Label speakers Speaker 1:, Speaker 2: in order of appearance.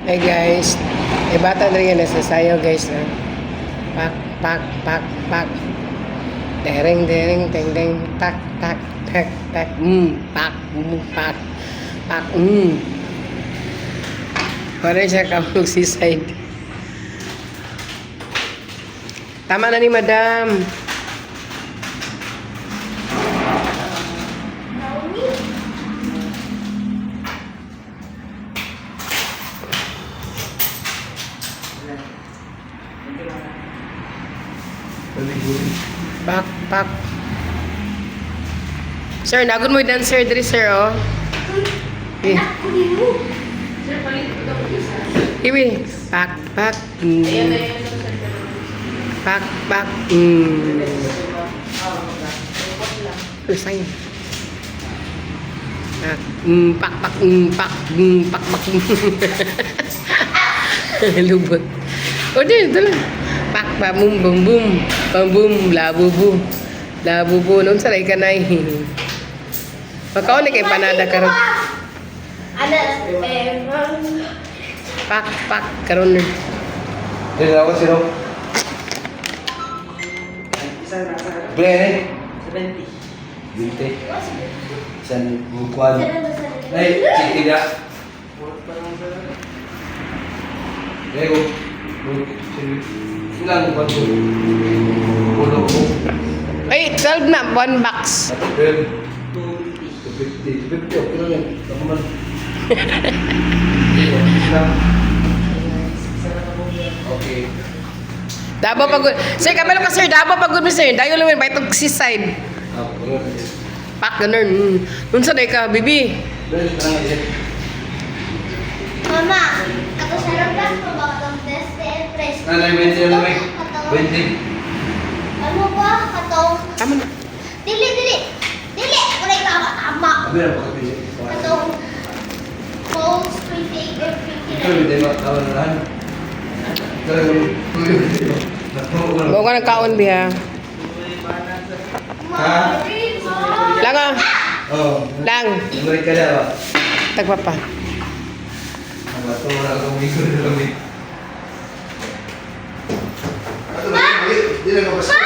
Speaker 1: Hey guys, bata na rin nasa sayo guys na. Pak, pak, pak, pak. Dereng, dereng, teng, teng, tak, tak, tak, tak, pak, pak, pak, Para siya kamong seaside. Tama na ni madam. Pak, pak. Sir, nagod mo dancer diri sir, oh. Eh. Iwi. Pak, pak. Pak, pak. Usay. Pak, pak, pak, pak, pak, pak. Lubot. O, di, ito lang. Pak, pak, bum, bum, bum. Bum, bum, labubu. Labubu. Nung saray ka na eh. Makaon na kay panada karon. Pak, pak, karon na.
Speaker 2: Jadi apa sih dong? Beli nih? 20. Sen bukuan. Cik tidak. Lego. Silang buat bulu.
Speaker 1: Ay, 12 na, 1 box.
Speaker 2: Ben. 50. Oke nih, teman. Oke.
Speaker 1: Dabo pagod. Sir, kabalo ka sir, dabo pagod mi sir. Dayo lumin ba itong seaside. Pak ganun. Nun sa day ka, bibi.
Speaker 3: Mama, kato sa labas mo ba katong test and press?
Speaker 2: Nanay, 20 na may. 20.
Speaker 3: Ano ba? Katong...
Speaker 1: Tama na.
Speaker 3: Dili! Dili! Ako na ikaw tama.
Speaker 2: Abi na pakapili.
Speaker 3: Katong... Phones, pre-take or
Speaker 2: Ikaw hindi ba kawan na lang?
Speaker 1: Bawa ka ng kaon biya.
Speaker 2: Ha?
Speaker 1: Lang ah.
Speaker 2: Oh.
Speaker 1: Lang.
Speaker 2: Balik ka na ba?
Speaker 1: Tagpa pa.
Speaker 2: Ang bato na akong miko na lang. Ato na, hindi na kapasa.